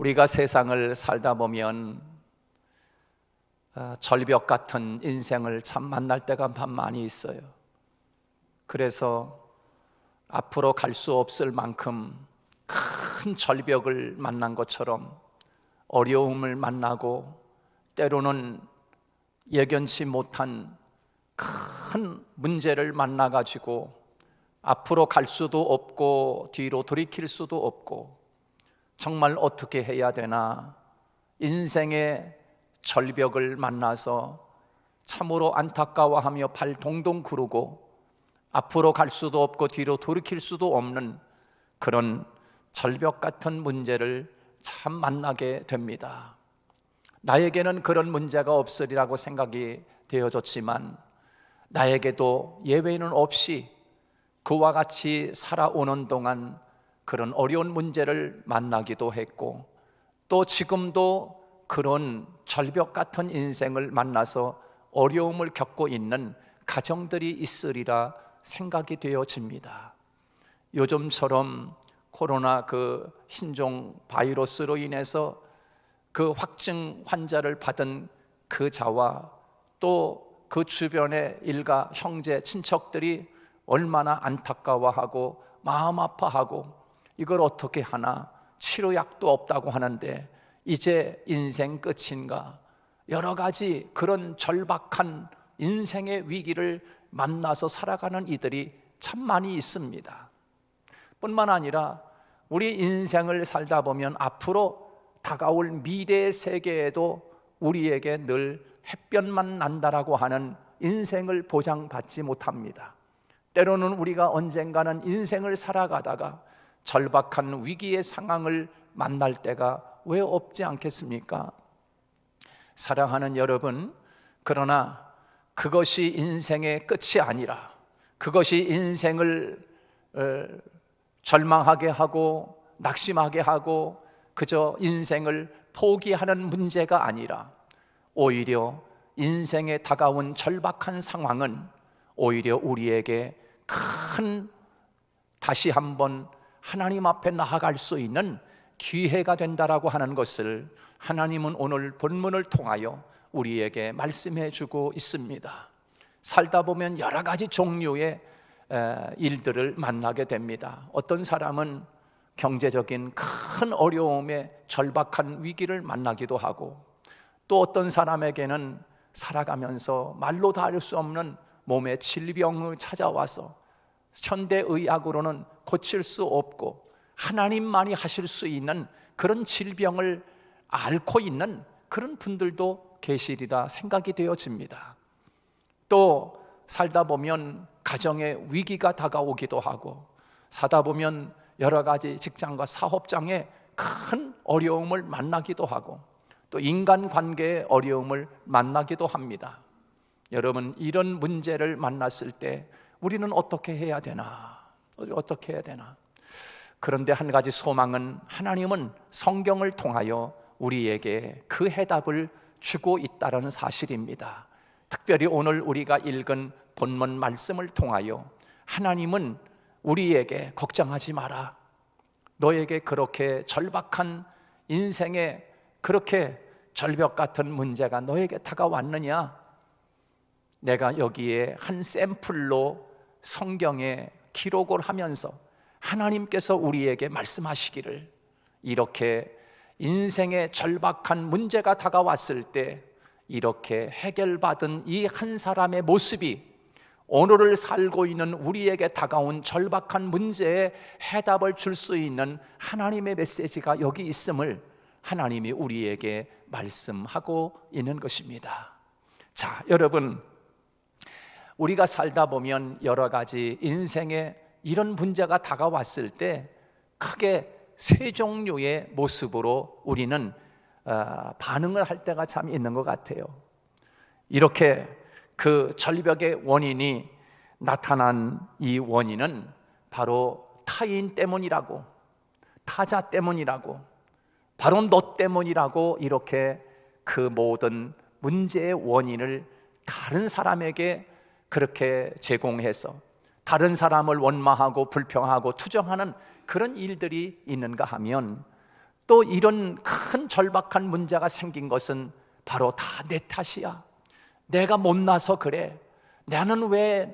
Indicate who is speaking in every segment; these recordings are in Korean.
Speaker 1: 우리가 세상을 살다 보면 절벽 같은 인생을 참 만날 때가 참 많이 있어요. 그래서 앞으로 갈 수 없을 만큼 큰 절벽을 만난 것처럼 어려움을 만나고, 때로는 예견치 못한 큰 문제를 만나가지고 앞으로 갈 수도 없고 뒤로 돌이킬 수도 없고, 정말 어떻게 해야 되나, 인생의 절벽을 만나서 참으로 안타까워하며 발 동동 구르고 앞으로 갈 수도 없고 뒤로 돌이킬 수도 없는 그런 절벽 같은 문제를 참 만나게 됩니다. 나에게는 그런 문제가 없으리라고 생각이 되어졌지만, 나에게도 예외는 없이 그와 같이 살아오는 동안 그런 어려운 문제를 만나기도 했고, 또 지금도 그런 절벽 같은 인생을 만나서 어려움을 겪고 있는 가정들이 있으리라 생각이 되어집니다. 요즘처럼 코로나 그 신종 바이러스로 인해서 그 확증 환자를 받은 그 자와 또 그 주변의 일가, 형제, 친척들이 얼마나 안타까워하고 마음 아파하고, 이걸 어떻게 하나, 치료약도 없다고 하는데 이제 인생 끝인가, 여러 가지 그런 절박한 인생의 위기를 만나서 살아가는 이들이 참 많이 있습니다. 뿐만 아니라 우리 인생을 살다 보면 앞으로 다가올 미래의 세계에도 우리에게 늘 햇볕만 난다라고 하는 인생을 보장받지 못합니다. 때로는 우리가 언젠가는 인생을 살아가다가 절박한 위기의 상황을 만날 때가 왜 없지 않겠습니까? 사랑하는 여러분, 그러나 그것이 인생의 끝이 아니라, 그것이 인생을 절망하게 하고 낙심하게 하고 그저 인생을 포기하는 문제가 아니라, 오히려 인생에 다가온 절박한 상황은 오히려 우리에게 큰, 다시 한번 하나님 앞에 나아갈 수 있는 기회가 된다라고 하는 것을 하나님은 오늘 본문을 통하여 우리에게 말씀해 주고 있습니다. 살다 보면 여러 가지 종류의 일들을 만나게 됩니다. 어떤 사람은 경제적인 큰 어려움에 절박한 위기를 만나기도 하고, 또 어떤 사람에게는 살아가면서 말로 다 할 수 없는 몸의 질병을 찾아와서 현대의학으로는 고칠 수 없고 하나님만이 하실 수 있는 그런 질병을 앓고 있는 그런 분들도 계시리라 생각이 되어집니다. 또 살다 보면 가정의 위기가 다가오기도 하고, 사다 보면 여러 가지 직장과 사업장에 큰 어려움을 만나기도 하고, 또 인간관계의 어려움을 만나기도 합니다. 여러분, 이런 문제를 만났을 때 우리는 어떻게 해야 되나? 어떻게 해야 되나? 그런데 한 가지 소망은, 하나님은 성경을 통하여 우리에게 그 해답을 주고 있다는 사실입니다. 특별히 오늘 우리가 읽은 본문 말씀을 통하여 하나님은 우리에게 걱정하지 마라, 너에게 그렇게 절박한 인생에 그렇게 절벽 같은 문제가 너에게 다가왔느냐? 내가 여기에 한 샘플로 성경에 기록을 하면서 하나님께서 우리에게 말씀하시기를, 이렇게 인생의 절박한 문제가 다가왔을 때 이렇게 해결받은 이 한 사람의 모습이 오늘을 살고 있는 우리에게 다가온 절박한 문제에 해답을 줄 수 있는 하나님의 메시지가 여기 있음을 하나님이 우리에게 말씀하고 있는 것입니다. 자, 여러분, 우리가 살다 보면 여러 가지 인생에 이런 문제가 다가왔을 때 크게 세 종류의 모습으로 우리는 반응을 할 때가 참 있는 것 같아요. 이렇게 그 절벽의 원인이 나타난 이 원인은 바로 타인 때문이라고, 타자 때문이라고, 바로 너 때문이라고, 이렇게 그 모든 문제의 원인을 다른 사람에게 그렇게 제공해서 다른 사람을 원망하고 불평하고 투정하는 그런 일들이 있는가 하면, 또 이런 큰 절박한 문제가 생긴 것은 바로 다 내 탓이야. 내가 못나서 그래. 나는 왜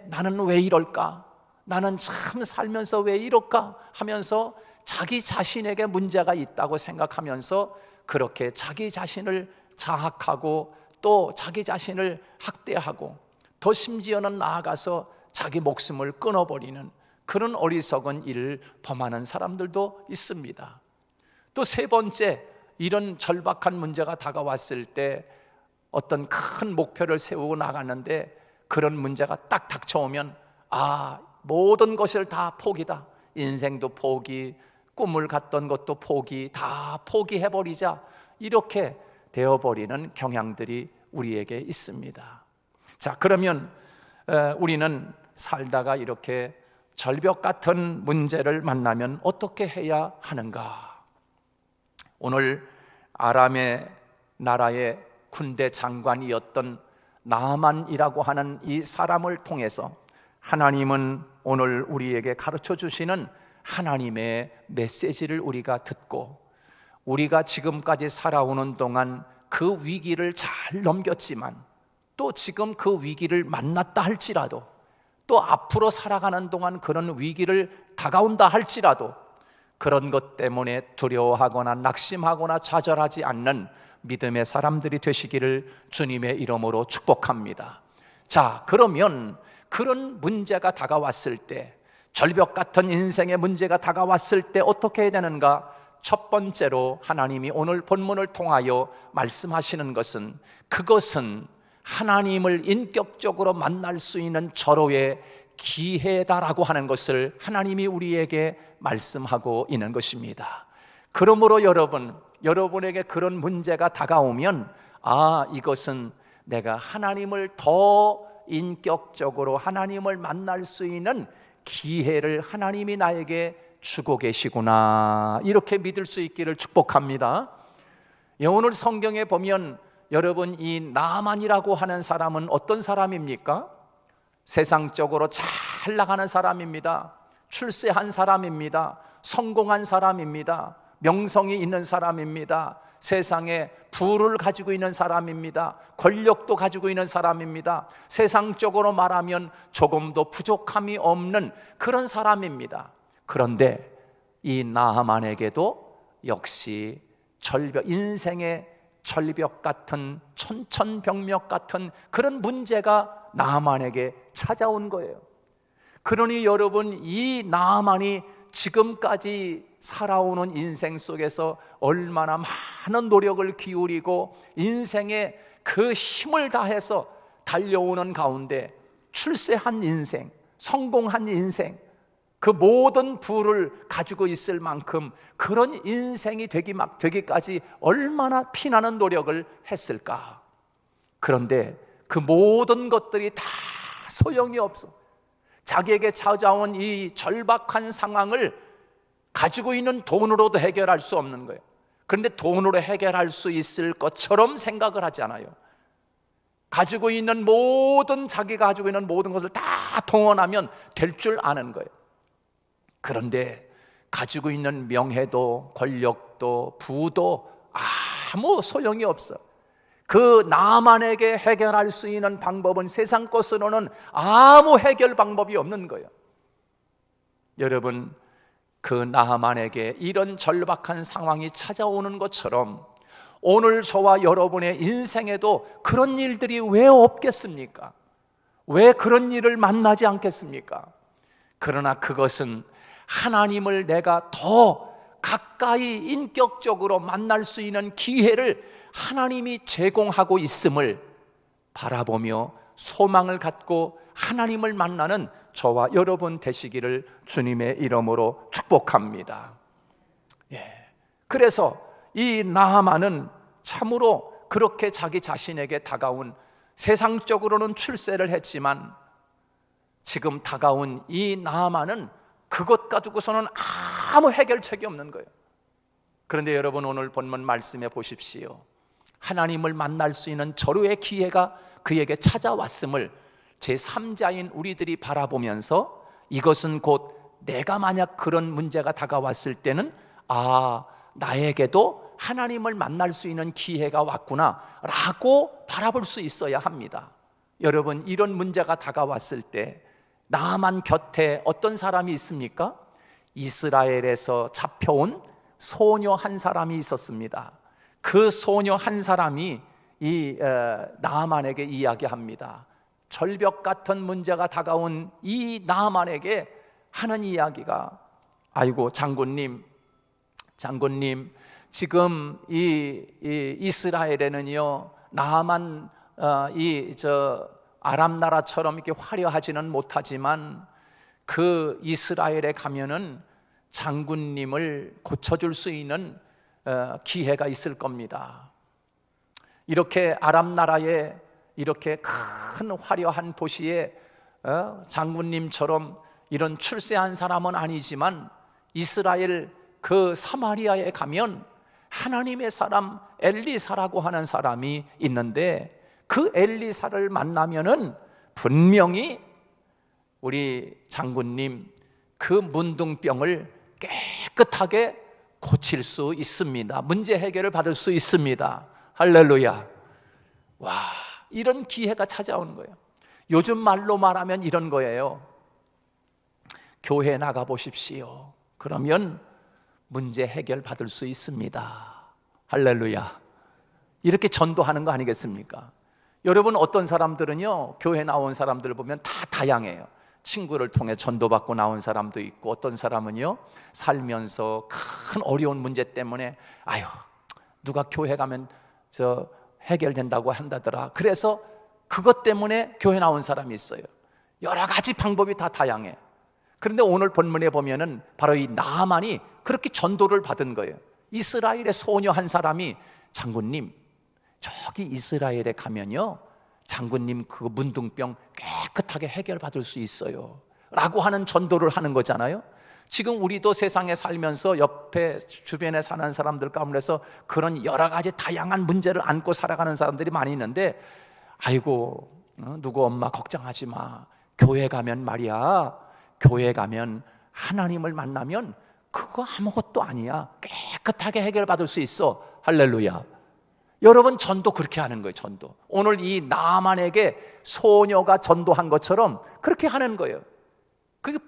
Speaker 1: 이럴까? 나는 참 살면서 왜 이럴까? 하면서 자기 자신에게 문제가 있다고 생각하면서 그렇게 자기 자신을 자학하고 또 자기 자신을 학대하고 더 심지어는 나아가서 자기 목숨을 끊어버리는 그런 어리석은 일을 범하는 사람들도 있습니다. 또 세 번째, 이런 절박한 문제가 다가왔을 때 어떤 큰 목표를 세우고 나갔는데 그런 문제가 딱 닥쳐오면 모든 것을 다 포기다. 인생도 포기, 꿈을 갖던 것도 포기, 다 포기해버리자. 이렇게 되어버리는 경향들이 우리에게 있습니다. 자, 그러면 우리는 살다가 이렇게 절벽 같은 문제를 만나면 어떻게 해야 하는가? 오늘 아람의 나라의 군대 장관이었던 나아만이라고 하는 이 사람을 통해서 하나님은 오늘 우리에게 가르쳐 주시는 하나님의 메시지를 우리가 듣고 우리가 지금까지 살아오는 동안 그 위기를 잘 넘겼지만 또 지금 그 위기를 만났다 할지라도 또 앞으로 살아가는 동안 그런 위기를 다가온다 할지라도 그런 것 때문에 두려워하거나 낙심하거나 좌절하지 않는 믿음의 사람들이 되시기를 주님의 이름으로 축복합니다. 자, 그러면 그런 문제가 다가왔을 때, 절벽 같은 인생의 문제가 다가왔을 때 어떻게 해야 되는가? 첫 번째로 하나님이 오늘 본문을 통하여 말씀하시는 것은 그것은 하나님을 인격적으로 만날 수 있는 절호의 기회다라고 하는 것을 하나님이 우리에게 말씀하고 있는 것입니다. 그러므로 여러분에게 그런 문제가 다가오면 이것은 내가 하나님을 더 인격적으로 하나님을 만날 수 있는 기회를 하나님이 나에게 주고 계시구나, 이렇게 믿을 수 있기를 축복합니다. 오늘 성경에 보면 여러분, 이 나아만이라고 하는 사람은 어떤 사람입니까? 세상적으로 잘 나가는 사람입니다. 출세한 사람입니다. 성공한 사람입니다. 명성이 있는 사람입니다. 세상에 부를 가지고 있는 사람입니다. 권력도 가지고 있는 사람입니다. 세상적으로 말하면 조금도 부족함이 없는 그런 사람입니다. 그런데 이 나아만에게도 역시 인생의 절벽 같은, 천천벽력 같은 그런 문제가 나아만에게 찾아온 거예요. 그러니 여러분, 이 나아만이 지금까지 살아오는 인생 속에서 얼마나 많은 노력을 기울이고 인생에 그 힘을 다해서 달려오는 가운데 출세한 인생, 성공한 인생, 그 모든 부를 가지고 있을 만큼 그런 인생이 되기까지 얼마나 피나는 노력을 했을까? 그런데 그 모든 것들이 다 소용이 없어. 자기에게 찾아온 이 절박한 상황을 가지고 있는 돈으로도 해결할 수 없는 거예요. 그런데 돈으로 해결할 수 있을 것처럼 생각을 하지 않아요. 자기가 가지고 있는 모든 것을 다 동원하면 될 줄 아는 거예요. 그런데 가지고 있는 명예도 권력도 부도 아무 소용이 없어. 그 나만에게 해결할 수 있는 방법은 세상 것으로는 아무 해결 방법이 없는 거예요. 여러분, 그 나만에게 이런 절박한 상황이 찾아오는 것처럼 오늘 저와 여러분의 인생에도 그런 일들이 왜 없겠습니까? 왜 그런 일을 만나지 않겠습니까? 그러나 그것은 하나님을 내가 더 가까이 인격적으로 만날 수 있는 기회를 하나님이 제공하고 있음을 바라보며 소망을 갖고 하나님을 만나는 저와 여러분 되시기를 주님의 이름으로 축복합니다. 그래서 이 나아만은 참으로 그렇게 자기 자신에게 다가온, 세상적으로는 출세를 했지만 지금 다가온 이 나아만은 그것 가지고서는 아무 해결책이 없는 거예요. 그런데 여러분, 오늘 본문 말씀해 보십시오. 하나님을 만날 수 있는 절호의 기회가 그에게 찾아왔음을 제3자인 우리들이 바라보면서 이것은 곧 내가 만약 그런 문제가 다가왔을 때는 나에게도 하나님을 만날 수 있는 기회가 왔구나 라고 바라볼 수 있어야 합니다. 여러분, 이런 문제가 다가왔을 때 나만 곁에 어떤 사람이 있습니까? 이스라엘에서 잡혀온 소녀 한 사람이 있었습니다. 그 소녀 한 사람이 이 나아만에게 이야기합니다. 절벽 같은 문제가 다가온 이 나아만에게 하는 이야기가, 아이고 장군님, 지금 이 이스라엘에는요, 나아만 아람 나라처럼 이렇게 화려하지는 못하지만 그 이스라엘에 가면은 장군님을 고쳐줄 수 있는 기회가 있을 겁니다. 이렇게 아람 나라에 이렇게 큰 화려한 도시에 장군님처럼 이런 출세한 사람은 아니지만 이스라엘 그 사마리아에 가면 하나님의 사람 엘리사라고 하는 사람이 있는데, 그 엘리사를 만나면은 분명히 우리 장군님 그 문둥병을 깨끗하게 고칠 수 있습니다. 문제 해결을 받을 수 있습니다. 할렐루야. 와, 이런 기회가 찾아오는 거예요. 요즘 말로 말하면 이런 거예요. 교회 나가 보십시오. 그러면 문제 해결 받을 수 있습니다. 할렐루야. 이렇게 전도하는 거 아니겠습니까? 여러분, 어떤 사람들은요, 교회 나온 사람들을 보면 다 다양해요. 친구를 통해 전도받고 나온 사람도 있고, 어떤 사람은요, 살면서 큰 어려운 문제 때문에 아유, 누가 교회 가면 해결된다고 한다더라. 그래서 그것 때문에 교회 나온 사람이 있어요. 여러 가지 방법이 다 다양해. 그런데 오늘 본문에 보면은 바로 이 나아만이 그렇게 전도를 받은 거예요. 이스라엘의 소녀 한 사람이, 장군님, 저기 이스라엘에 가면요, 장군님 그 문둥병 깨끗하게 해결받을 수 있어요 라고 하는 전도를 하는 거잖아요. 지금 우리도 세상에 살면서 옆에 주변에 사는 사람들 가운데서 그런 여러 가지 다양한 문제를 안고 살아가는 사람들이 많이 있는데, 아이고 누구 엄마 걱정하지 마, 교회 가면 말이야, 교회 가면 하나님을 만나면 그거 아무것도 아니야, 깨끗하게 해결받을 수 있어. 할렐루야. 여러분, 전도 그렇게 하는 거예요. 전도. 오늘 이 나아만에게 소녀가 전도한 것처럼 그렇게 하는 거예요. 그게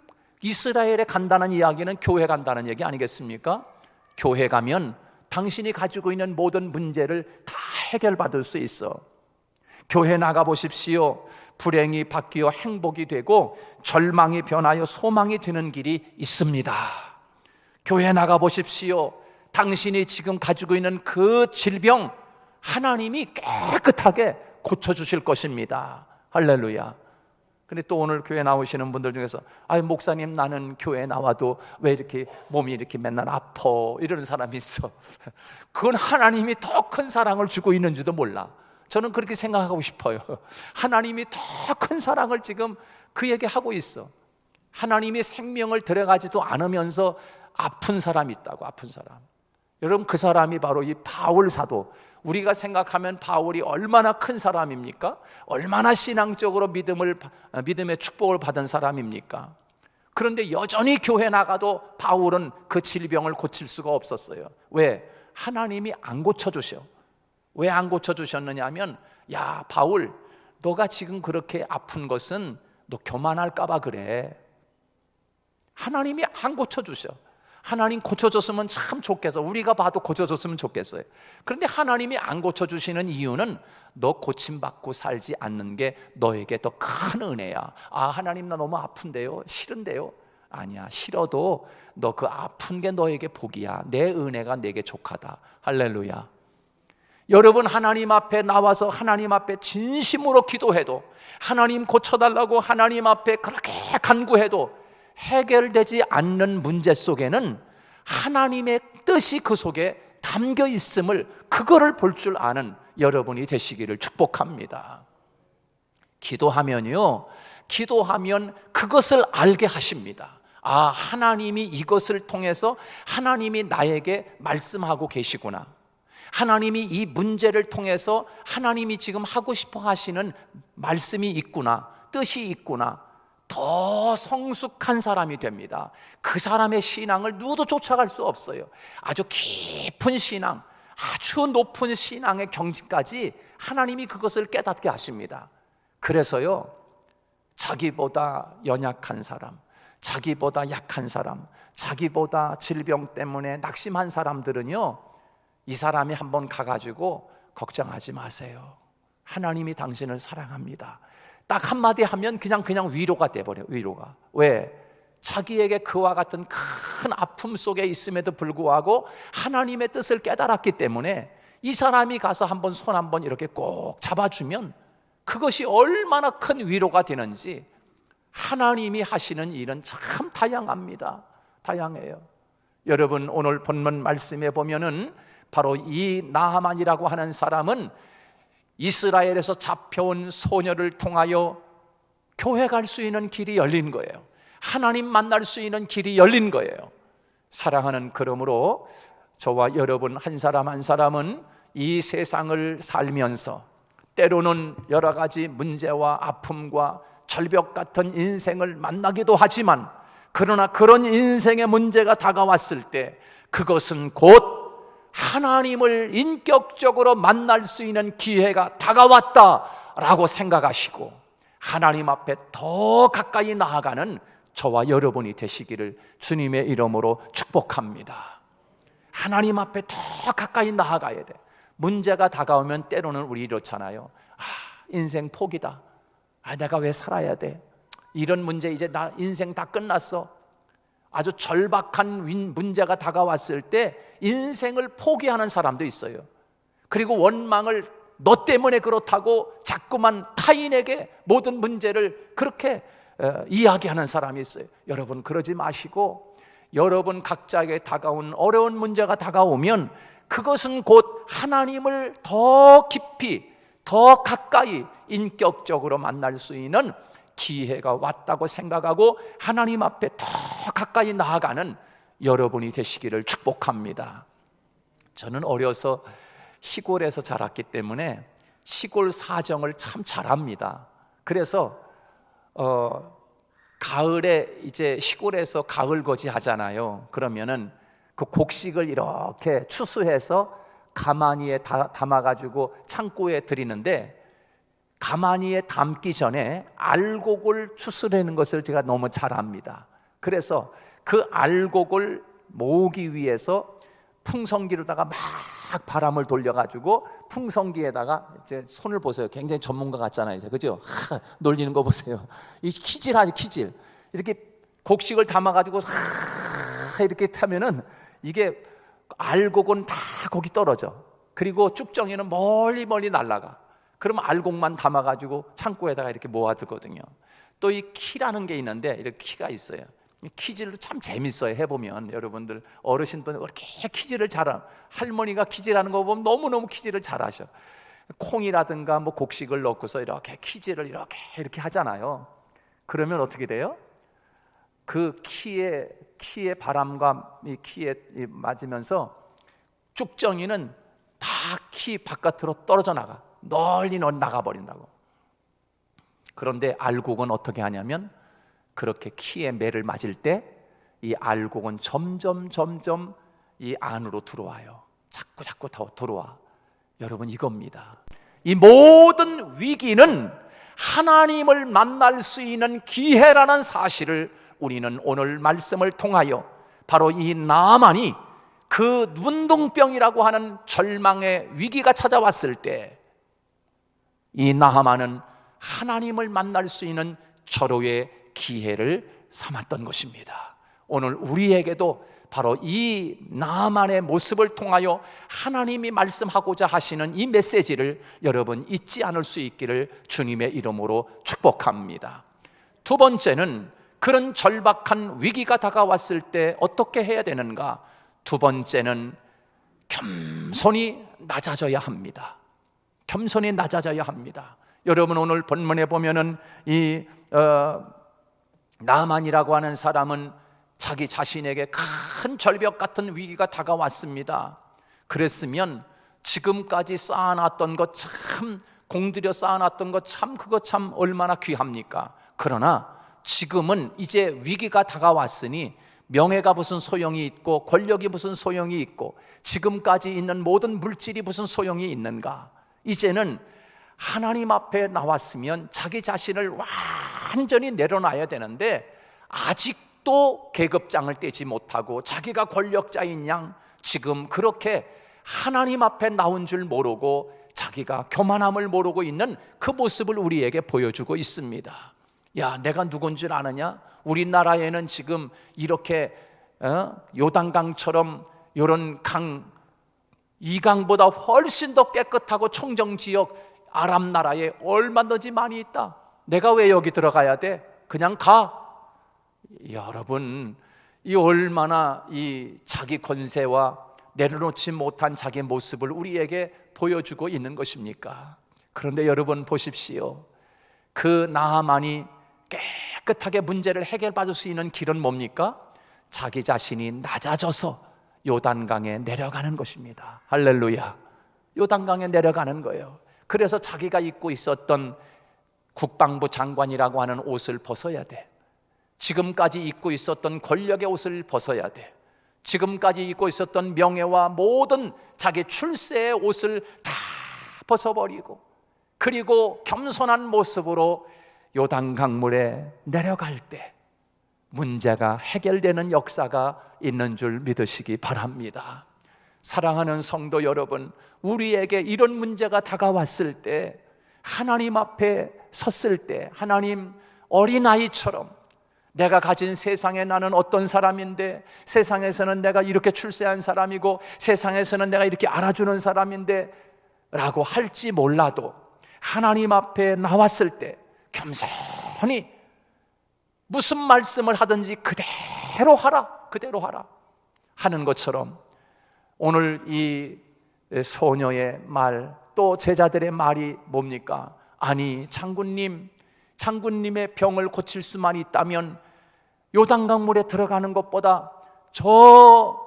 Speaker 1: 이스라엘에 간다는 이야기는 교회 간다는 얘기 아니겠습니까? 교회 가면 당신이 가지고 있는 모든 문제를 다 해결받을 수 있어. 교회 나가 보십시오. 불행이 바뀌어 행복이 되고 절망이 변하여 소망이 되는 길이 있습니다. 교회 나가 보십시오. 당신이 지금 가지고 있는 그 질병 하나님이 깨끗하게 고쳐주실 것입니다. 할렐루야. 근데 또 오늘 교회 나오시는 분들 중에서, 아이 목사님, 나는 교회 나와도 왜 이렇게 몸이 이렇게 맨날 아파, 이러는 사람이 있어. 그건 하나님이 더 큰 사랑을 주고 있는지도 몰라. 저는 그렇게 생각하고 싶어요. 하나님이 더 큰 사랑을 지금 그에게 하고 있어. 하나님이 생명을 들여가지도 않으면서 아픈 사람이 있다고. 아픈 사람. 여러분, 그 사람이 바로 이 바울 사도. 우리가 생각하면 바울이 얼마나 큰 사람입니까? 얼마나 신앙적으로 믿음의 축복을 받은 사람입니까? 그런데 여전히 교회 나가도 바울은 그 질병을 고칠 수가 없었어요. 왜? 하나님이 안 고쳐주셔. 왜 안 고쳐주셨느냐 하면, 야 바울, 너가 지금 그렇게 아픈 것은 너 교만할까 봐 그래. 하나님이 안 고쳐주셔. 하나님 고쳐줬으면 참 좋겠어. 우리가 봐도 고쳐줬으면 좋겠어요. 그런데 하나님이 안 고쳐주시는 이유는 너 고침받고 살지 않는 게 너에게 더 큰 은혜야. 아, 하나님 나 너무 아픈데요, 싫은데요. 아니야, 싫어도 너 그 아픈 게 너에게 복이야. 내 은혜가 내게 족하다. 할렐루야. 여러분, 하나님 앞에 나와서 하나님 앞에 진심으로 기도해도, 하나님 고쳐달라고 하나님 앞에 그렇게 간구해도 해결되지 않는 문제 속에는 하나님의 뜻이 그 속에 담겨 있음을, 그거를 볼 줄 아는 여러분이 되시기를 축복합니다. 기도하면요, 기도하면 그것을 알게 하십니다. 아, 하나님이 이것을 통해서 하나님이 나에게 말씀하고 계시구나. 하나님이 이 문제를 통해서 하나님이 지금 하고 싶어 하시는 말씀이 있구나, 뜻이 있구나. 더 성숙한 사람이 됩니다. 그 사람의 신앙을 누구도 쫓아갈 수 없어요. 아주 깊은 신앙, 아주 높은 신앙의 경지까지 하나님이 그것을 깨닫게 하십니다. 그래서요, 자기보다 연약한 사람, 자기보다 약한 사람, 자기보다 질병 때문에 낙심한 사람들은요, 이 사람이 한번 가가지고 걱정하지 마세요. 하나님이 당신을 사랑합니다. 딱 한마디 하면 그냥 위로가 돼버려요. 위로가. 왜? 자기에게 그와 같은 큰 아픔 속에 있음에도 불구하고 하나님의 뜻을 깨달았기 때문에 이 사람이 가서 한번 손 한번 이렇게 꼭 잡아주면 그것이 얼마나 큰 위로가 되는지. 하나님이 하시는 일은 참 다양합니다. 다양해요. 여러분, 오늘 본문 말씀에 보면은 바로 이 나하만이라고 하는 사람은 이스라엘에서 잡혀온 소녀를 통하여 교회 갈 수 있는 길이 열린 거예요. 하나님 만날 수 있는 길이 열린 거예요. 사랑하는, 그러므로 저와 여러분 한 사람 한 사람은 이 세상을 살면서 때로는 여러 가지 문제와 아픔과 절벽 같은 인생을 만나기도 하지만, 그러나 그런 인생의 문제가 다가왔을 때 그것은 곧 하나님을 인격적으로 만날 수 있는 기회가 다가왔다라고 생각하시고 하나님 앞에 더 가까이 나아가는 저와 여러분이 되시기를 주님의 이름으로 축복합니다. 하나님 앞에 더 가까이 나아가야 돼. 문제가 다가오면 때로는 우리 이렇잖아요. 인생 포기다. 내가 왜 살아야 돼? 이런 문제, 이제 나 인생 다 끝났어. 아주 절박한 문제가 다가왔을 때 인생을 포기하는 사람도 있어요. 그리고 원망을, 너 때문에 그렇다고 자꾸만 타인에게 모든 문제를 그렇게 이야기하는 사람이 있어요. 여러분, 그러지 마시고 여러분 각자에게 다가온 어려운 문제가 다가오면 그것은 곧 하나님을 더 깊이, 더 가까이 인격적으로 만날 수 있는 기회가 왔다고 생각하고 하나님 앞에 더 가까이 나아가는 여러분이 되시기를 축복합니다. 저는 어려서 시골에서 자랐기 때문에 시골 사정을 참 잘합니다. 그래서 가을에 이제 시골에서 가을거지 하잖아요. 그러면은 그 곡식을 이렇게 추수해서 가마니에 담아가지고 창고에 드리는데, 가마니에 담기 전에 알곡을 추수하는 것을 제가 너무 잘 압니다. 그래서 그 알곡을 모으기 위해서 풍성기로다가 막 바람을 돌려가지고 풍성기에다가 이제 손을 보세요. 굉장히 전문가 같잖아요, 그죠? 놀리는 거 보세요. 이 키질하니 키질. 이렇게 곡식을 담아가지고 이렇게 타면은 이게 알곡은 다 거기 떨어져. 그리고 쭉정이는 멀리 날아가. 그럼 알곡만 담아가지고 창고에다가 이렇게 모아두거든요. 또 이 키라는 게 있는데, 이렇게 키가 있어요. 키질도 참 재밌어요. 해보면 여러분들 어르신분들 이렇게 키질을 잘하, 할머니가 키질하는 거 보면 너무너무 키질을 잘하셔. 콩이라든가 뭐 곡식을 넣고서 이렇게 키질을 이렇게 하잖아요. 그러면 어떻게 돼요? 그 키의 바람과 이 키에 맞으면서 쭉정이는 다 키 바깥으로 떨어져 나가. 널리 나가버린다고. 그런데 알곡은 어떻게 하냐면, 그렇게 키에 매를 맞을 때 이 알곡은 점점 이 안으로 들어와요. 자꾸 더 들어와. 여러분, 이겁니다. 이 모든 위기는 하나님을 만날 수 있는 기회라는 사실을 우리는 오늘 말씀을 통하여 바로 이 나만이 그 문둥병이라고 하는 절망의 위기가 찾아왔을 때 이 나하만은 하나님을 만날 수 있는 절호의 기회를 삼았던 것입니다. 오늘 우리에게도 바로 이 나하만의 모습을 통하여 하나님이 말씀하고자 하시는 이 메시지를 여러분 잊지 않을 수 있기를 주님의 이름으로 축복합니다. 두 번째는 그런 절박한 위기가 다가왔을 때 어떻게 해야 되는가? 두 번째는 겸손히 낮아져야 합니다. 겸손히 낮아져야 합니다. 여러분, 오늘 본문에 보면은 이 나만이라고 하는 사람은 자기 자신에게 큰 절벽 같은 위기가 다가왔습니다. 그랬으면 지금까지 쌓아놨던 것, 참 공들여 쌓아놨던 것, 참 그거 참 얼마나 귀합니까? 그러나 지금은 이제 위기가 다가왔으니 명예가 무슨 소용이 있고 권력이 무슨 소용이 있고 지금까지 있는 모든 물질이 무슨 소용이 있는가? 이제는 하나님 앞에 나왔으면 자기 자신을 완전히 내려놔야 되는데 아직도 계급장을 떼지 못하고 자기가 권력자인 양 지금 그렇게 하나님 앞에 나온 줄 모르고 자기가 교만함을 모르고 있는 그 모습을 우리에게 보여주고 있습니다. 야, 내가 누군 줄 아느냐? 우리나라에는 지금 이렇게 요단강처럼 이런 강, 이 강보다 훨씬 더 깨끗하고 청정지역 아랍 나라에 얼마든지 많이 있다. 내가 왜 여기 들어가야 돼? 그냥 가. 여러분, 이 얼마나 이 자기 권세와 내려놓지 못한 자기 모습을 우리에게 보여주고 있는 것입니까? 그런데 여러분 보십시오. 그 나하만이 깨끗하게 문제를 해결받을 수 있는 길은 뭡니까? 자기 자신이 낮아져서 요단강에 내려가는 것입니다. 할렐루야. 요단강에 내려가는 거예요. 그래서 자기가 입고 있었던 국방부 장관이라고 하는 옷을 벗어야 돼. 지금까지 입고 있었던 권력의 옷을 벗어야 돼. 지금까지 입고 있었던 명예와 모든 자기 출세의 옷을 다 벗어버리고 그리고 겸손한 모습으로 요단강물에 내려갈 때 문제가 해결되는 역사가 있는 줄 믿으시기 바랍니다. 사랑하는 성도 여러분, 우리에게 이런 문제가 다가왔을 때 하나님 앞에 섰을 때 하나님 어린아이처럼 내가 가진 세상에 나는 어떤 사람인데 세상에서는 내가 이렇게 출세한 사람이고 세상에서는 내가 이렇게 알아주는 사람인데 라고 할지 몰라도 하나님 앞에 나왔을 때 겸손히 무슨 말씀을 하든지 그대로 하라 하는 것처럼 오늘 이 소녀의 말 또 제자들의 말이 뭡니까? 아니 장군님의 병을 고칠 수만 있다면 요단강물에 들어가는 것보다 저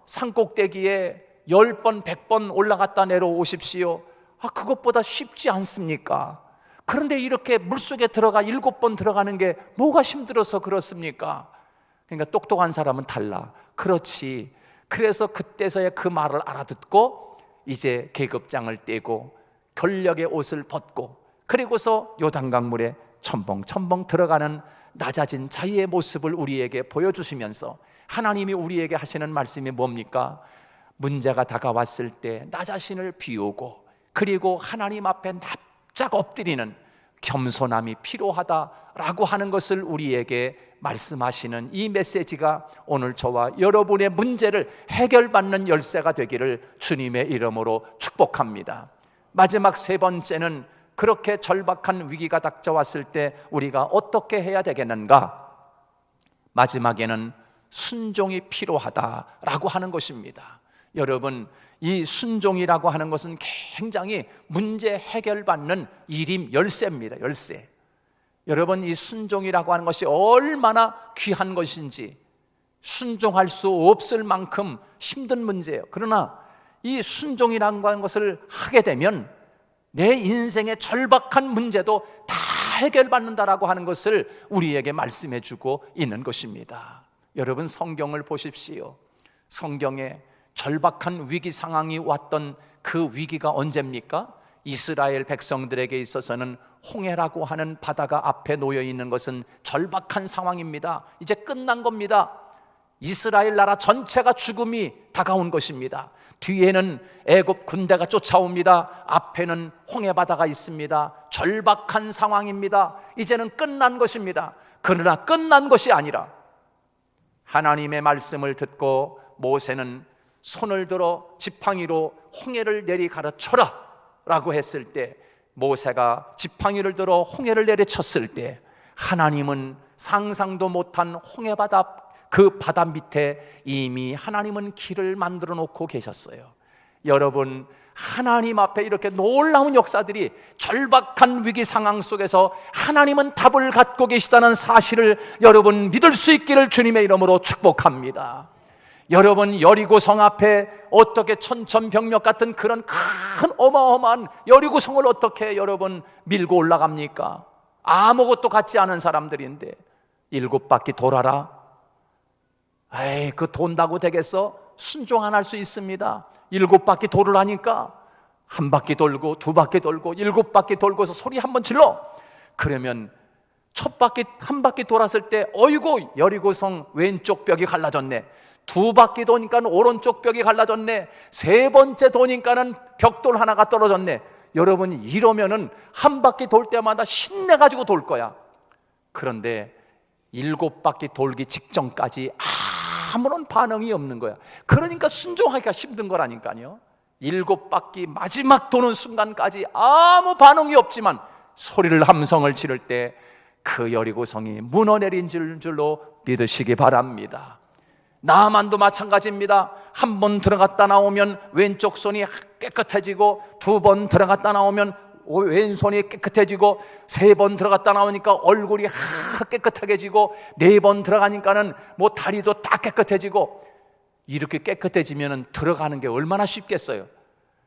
Speaker 1: 산꼭대기에 10번 100번 올라갔다 내려오십시오. 그것보다 쉽지 않습니까? 그런데 이렇게 물속에 들어가 7번 들어가는 게 뭐가 힘들어서 그렇습니까? 그러니까 똑똑한 사람은 달라. 그렇지. 그래서 그때서야 그 말을 알아듣고 이제 계급장을 떼고 권력의 옷을 벗고 그리고서 요단강물에 첨벙첨벙 들어가는 낮아진 자기의 모습을 우리에게 보여주시면서 하나님이 우리에게 하시는 말씀이 뭡니까? 문제가 다가왔을 때 나 자신을 비우고 그리고 하나님 앞에 납작 엎드리는 겸손함이 필요하다라고 하는 것을 우리에게 말씀하시는 이 메시지가 오늘 저와 여러분의 문제를 해결받는 열쇠가 되기를 주님의 이름으로 축복합니다. 마지막 세 번째는 그렇게 절박한 위기가 닥쳐왔을 때 우리가 어떻게 해야 되겠는가? 마지막에는 순종이 필요하다라고 하는 것입니다. 여러분, 이 순종이라고 하는 것은 굉장히 문제 해결받는 일임 열쇠입니다. 열쇠. 여러분, 이 순종이라고 하는 것이 얼마나 귀한 것인지 순종할 수 없을 만큼 힘든 문제예요. 그러나 이 순종이라고 하는 것을 하게 되면 내 인생의 절박한 문제도 다 해결받는다라고 하는 것을 우리에게 말씀해 주고 있는 것입니다. 여러분, 성경을 보십시오. 성경에 절박한 위기 상황이 왔던 그 위기가 언제입니까? 이스라엘 백성들에게 있어서는 홍해라고 하는 바다가 앞에 놓여 있는 것은 절박한 상황입니다. 이제 끝난 겁니다. 이스라엘 나라 전체가 죽음이 다가온 것입니다. 뒤에는 애굽 군대가 쫓아옵니다. 앞에는 홍해 바다가 있습니다. 절박한 상황입니다. 이제는 끝난 것입니다. 그러나 끝난 것이 아니라 하나님의 말씀을 듣고 모세는 손을 들어 지팡이로 홍해를 내리 가르쳐라 라고 했을 때 모세가 지팡이를 들어 홍해를 내리쳤을 때 하나님은 상상도 못한 홍해 바다 그 바다 밑에 이미 하나님은 길을 만들어 놓고 계셨어요. 여러분, 하나님 앞에 이렇게 놀라운 역사들이 절박한 위기 상황 속에서 하나님은 답을 갖고 계시다는 사실을 여러분 믿을 수 있기를 주님의 이름으로 축복합니다. 여러분, 여리고성 앞에 어떻게 천천벽력 같은 그런 큰 어마어마한 여리고성을 어떻게 여러분 밀고 올라갑니까? 아무것도 갖지 않은 사람들인데 7바퀴 돌아라. 에이, 그 돈다고 되겠어? 순종 안 할 수 있습니다. 7바퀴 돌으라니까 1바퀴 돌고 2바퀴 돌고 7바퀴 돌고서 소리 한번 질러. 그러면 첫 바퀴 1바퀴 돌았을 때 어이구, 여리고성 왼쪽 벽이 갈라졌네. 2바퀴 도니까 오른쪽 벽이 갈라졌네. 3번째 도니까는 벽돌 하나가 떨어졌네. 여러분, 이러면은 1바퀴 돌 때마다 신내가지고 돌 거야. 그런데 7바퀴 돌기 직전까지 아무런 반응이 없는 거야. 그러니까 순종하기가 힘든 거라니까요. 7바퀴 마지막 도는 순간까지 아무 반응이 없지만 소리를 함성을 지를 때 그 여리고성이 무너내린 줄로 믿으시기 바랍니다. 나만도 마찬가지입니다. 1번 들어갔다 나오면 왼쪽 손이 깨끗해지고 2번 들어갔다 나오면 왼손이 깨끗해지고 3번 들어갔다 나오니까 얼굴이 깨끗하게 지고 4번 들어가니까는 다리도 다 깨끗해지고 이렇게 깨끗해지면 들어가는 게 얼마나 쉽겠어요.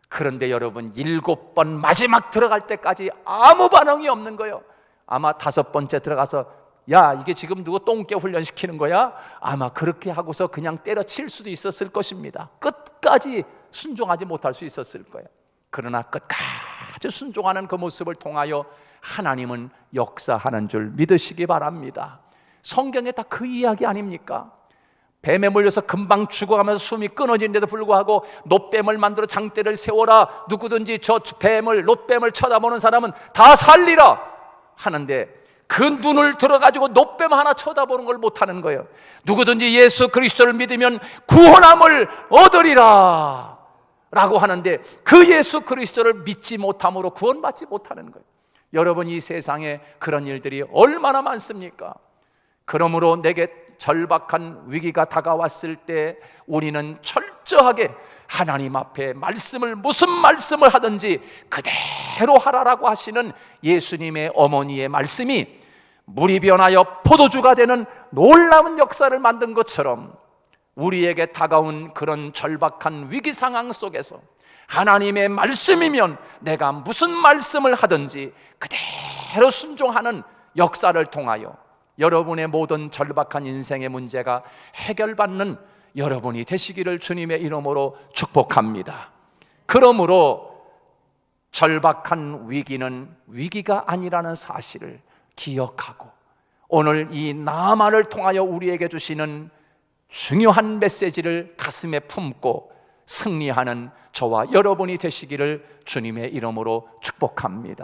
Speaker 1: 그런데 여러분 7번 마지막 들어갈 때까지 아무 반응이 없는 거예요. 아마 5번째 들어가서 야, 이게 지금 누구 똥개 훈련시키는 거야? 아마 그렇게 하고서 그냥 때려칠 수도 있었을 것입니다. 끝까지 순종하지 못할 수 있었을 거예요. 그러나 끝까지 순종하는 그 모습을 통하여 하나님은 역사하는 줄 믿으시기 바랍니다. 성경에 다 그 이야기 아닙니까? 뱀에 물려서 금방 죽어가면서 숨이 끊어지는데도 불구하고 놋뱀을 만들어 장대를 세워라. 누구든지 저 뱀을, 놋뱀을 쳐다보는 사람은 다 살리라 하는데 그 눈을 들어가지고 놋뱀 하나 쳐다보는 걸 못하는 거예요. 누구든지 예수 그리스도를 믿으면 구원함을 얻으리라 라고 하는데 그 예수 그리스도를 믿지 못함으로 구원받지 못하는 거예요. 여러분, 이 세상에 그런 일들이 얼마나 많습니까? 그러므로 내게 절박한 위기가 다가왔을 때 우리는 철저하게 하나님 앞에 무슨 말씀을 하든지 그대로 하라라고 하시는 예수님의 어머니의 말씀이 물이 변하여 포도주가 되는 놀라운 역사를 만든 것처럼 우리에게 다가온 그런 절박한 위기 상황 속에서 하나님의 말씀이면 내가 무슨 말씀을 하든지 그대로 순종하는 역사를 통하여 여러분의 모든 절박한 인생의 문제가 해결받는 여러분이 되시기를 주님의 이름으로 축복합니다. 그러므로 절박한 위기는 위기가 아니라는 사실을 기억하고 오늘 이 나만을 통하여 우리에게 주시는 중요한 메시지를 가슴에 품고 승리하는 저와 여러분이 되시기를 주님의 이름으로 축복합니다.